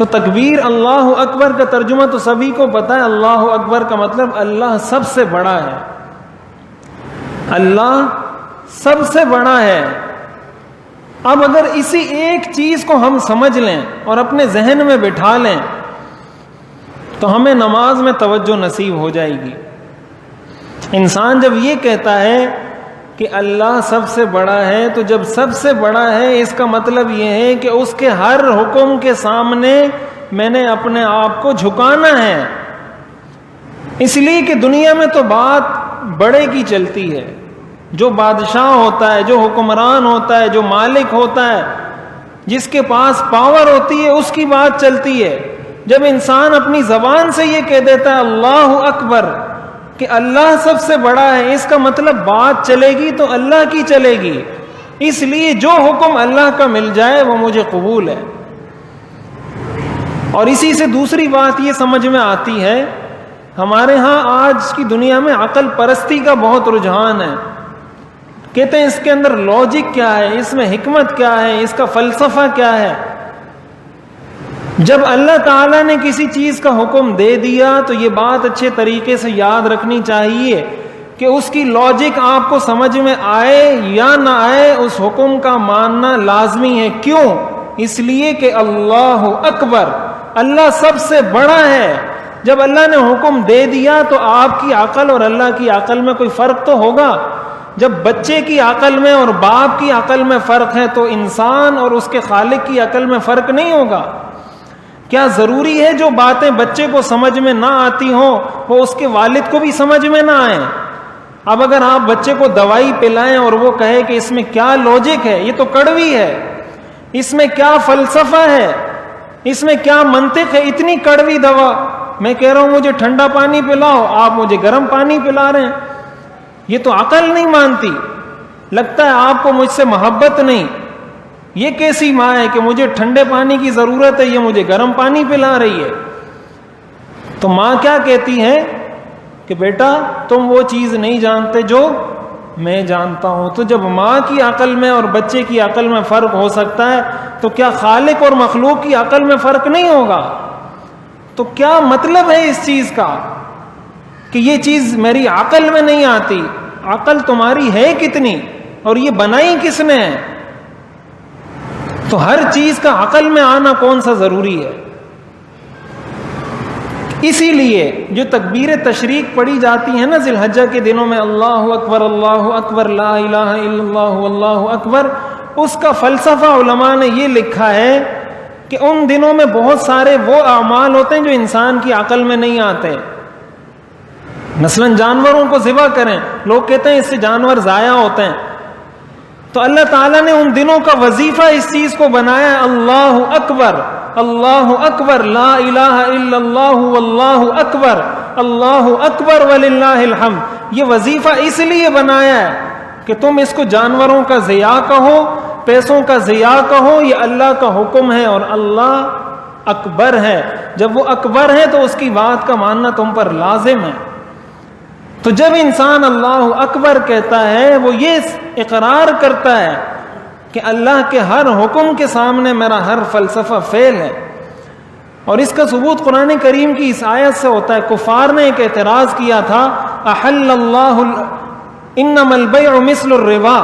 تو تکبیر اللہ اکبر کا ترجمہ تو سبھی کو پتہ ہے، اللہ اکبر کا مطلب اللہ سب سے بڑا ہے، اللہ سب سے بڑا ہے۔ اب اگر اسی ایک چیز کو ہم سمجھ لیں اور اپنے ذہن میں بٹھا لیں تو ہمیں نماز میں توجہ نصیب ہو جائے گی۔ انسان جب یہ کہتا ہے کہ اللہ سب سے بڑا ہے، تو جب سب سے بڑا ہے اس کا مطلب یہ ہے کہ اس کے ہر حکم کے سامنے میں نے اپنے آپ کو جھکانا ہے۔ اس لیے کہ دنیا میں تو بات بڑے کی چلتی ہے، جو بادشاہ ہوتا ہے، جو حکمران ہوتا ہے، جو مالک ہوتا ہے، جس کے پاس پاور ہوتی ہے اس کی بات چلتی ہے۔ جب انسان اپنی زبان سے یہ کہہ دیتا ہے اللہ اکبر کہ اللہ سب سے بڑا ہے، اس کا مطلب بات چلے گی تو اللہ کی چلے گی۔ اس لیے جو حکم اللہ کا مل جائے وہ مجھے قبول ہے۔ اور اسی سے دوسری بات یہ سمجھ میں آتی ہے، ہمارے ہاں آج کی دنیا میں عقل پرستی کا بہت رجحان ہے۔ کہتے ہیں اس کے اندر لاجک کیا ہے، اس میں حکمت کیا ہے، اس کا فلسفہ کیا ہے۔ جب اللہ تعالیٰ نے کسی چیز کا حکم دے دیا تو یہ بات اچھے طریقے سے یاد رکھنی چاہیے کہ اس کی لاجک آپ کو سمجھ میں آئے یا نہ آئے، اس حکم کا ماننا لازمی ہے۔ کیوں؟ اس لیے کہ اللہ اکبر، اللہ سب سے بڑا ہے۔ جب اللہ نے حکم دے دیا تو آپ کی عقل اور اللہ کی عقل میں کوئی فرق تو ہوگا۔ جب بچے کی عقل میں اور باپ کی عقل میں فرق ہے تو انسان اور اس کے خالق کی عقل میں فرق نہیں ہوگا۔ کیا ضروری ہے جو باتیں بچے کو سمجھ میں نہ آتی ہوں وہ اس کے والد کو بھی سمجھ میں نہ آئیں؟ اب اگر آپ بچے کو دوائی پلائیں اور وہ کہے کہ اس میں کیا لاجک ہے، یہ تو کڑوی ہے، اس میں کیا فلسفہ ہے، اس میں کیا منطق ہے، اتنی کڑوی دوا، میں کہہ رہا ہوں مجھے ٹھنڈا پانی پلاؤ، آپ مجھے گرم پانی پلا رہے ہیں، یہ تو عقل نہیں مانتی۔ لگتا ہے آپ کو مجھ سے محبت نہیں، یہ کیسی ماں ہے کہ مجھے ٹھنڈے پانی کی ضرورت ہے، یہ مجھے گرم پانی پلا رہی ہے۔ تو ماں کیا کہتی ہے کہ بیٹا تم وہ چیز نہیں جانتے جو میں جانتا ہوں۔ تو جب ماں کی عقل میں اور بچے کی عقل میں فرق ہو سکتا ہے تو کیا خالق اور مخلوق کی عقل میں فرق نہیں ہوگا؟ تو کیا مطلب ہے اس چیز کا کہ یہ چیز میری عقل میں نہیں آتی؟ عقل تمہاری ہے کتنی اور یہ بنائی کس نے ہے؟ تو ہر چیز کا عقل میں آنا کون سا ضروری ہے؟ اسی لیے جو تکبیر تشریق پڑھی جاتی ہے نا ذی الحجہ کے دنوں میں، اللہ اکبر لا الہ الا اللہ واللہ اکبر، اس کا فلسفہ علماء نے یہ لکھا ہے کہ ان دنوں میں بہت سارے وہ اعمال ہوتے ہیں جو انسان کی عقل میں نہیں آتے۔ مثلا جانوروں کو ذبح کریں، لوگ کہتے ہیں اس سے جانور ضائع ہوتے ہیں، تو اللہ تعالیٰ نے ان دنوں کا وظیفہ اس چیز کو بنایا اللہ اکبر لا الہ الا اللہ واللہ اکبر وللہ الحمد۔ یہ وظیفہ اس لیے بنایا ہے کہ تم اس کو جانوروں کا ضیاع کہو، پیسوں کا ضیاع کہو، یہ اللہ کا حکم ہے اور اللہ اکبر ہے۔ جب وہ اکبر ہے تو اس کی بات کا ماننا تم پر لازم ہے۔ تو جب انسان اللہ اکبر کہتا ہے وہ یہ اقرار کرتا ہے کہ اللہ کے ہر حکم کے سامنے میرا ہر فلسفہ فیل ہے۔ اور اس کا ثبوت قرآن کریم کی اس آیت سے ہوتا ہے۔ کفار نے ایک اعتراض کیا تھا، احل اللہ انما البیع مثل الربا۔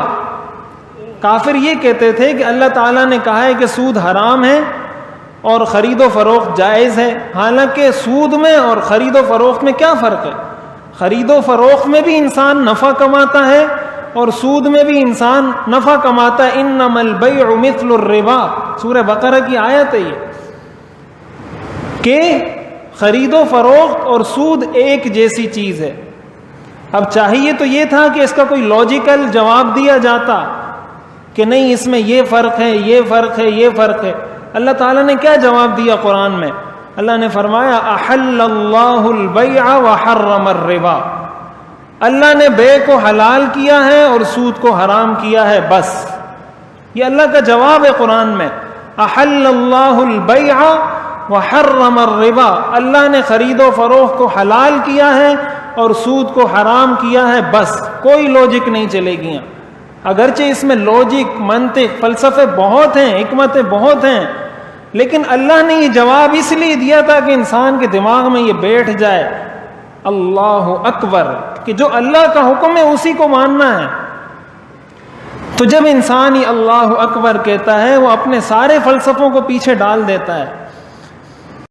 کافر یہ کہتے تھے کہ اللہ تعالیٰ نے کہا ہے کہ سود حرام ہے اور خرید و فروخت جائز ہے، حالانکہ سود میں اور خرید و فروخت میں کیا فرق ہے؟ خرید و فروخت میں بھی انسان نفع کماتا ہے اور سود میں بھی انسان نفع کماتا ہے۔ انما البیع مثل الربا، سورہ بقرہ کی آیت ہے یہ، کہ خرید و فروخت اور سود ایک جیسی چیز ہے۔ اب چاہیے تو یہ تھا کہ اس کا کوئی لاجیکل جواب دیا جاتا کہ نہیں اس میں یہ فرق ہے، یہ فرق ہے، یہ فرق ہے۔ اللہ تعالیٰ نے کیا جواب دیا قرآن میں؟ اللہ نے فرمایا احل اللہ البیع وحرم الربا، اللہ نے بے کو حلال کیا ہے اور سود کو حرام کیا ہے، بس یہ اللہ کا جواب ہے قرآن میں۔ احل اللہ البیع وحرم الربا، اللہ نے خرید و فروخت کو حلال کیا ہے اور سود کو حرام کیا ہے، بس کوئی لاجک نہیں چلے گی۔ اگرچہ اس میں لاجک، منطق، فلسفے بہت ہیں، حکمتیں بہت ہیں، لیکن اللہ نے یہ جواب اس لیے دیا تھا کہ انسان کے دماغ میں یہ بیٹھ جائے اللہ اکبر، کہ جو اللہ کا حکم ہے اسی کو ماننا ہے۔ تو جب انسان یہ اللہ اکبر کہتا ہے وہ اپنے سارے فلسفوں کو پیچھے ڈال دیتا ہے،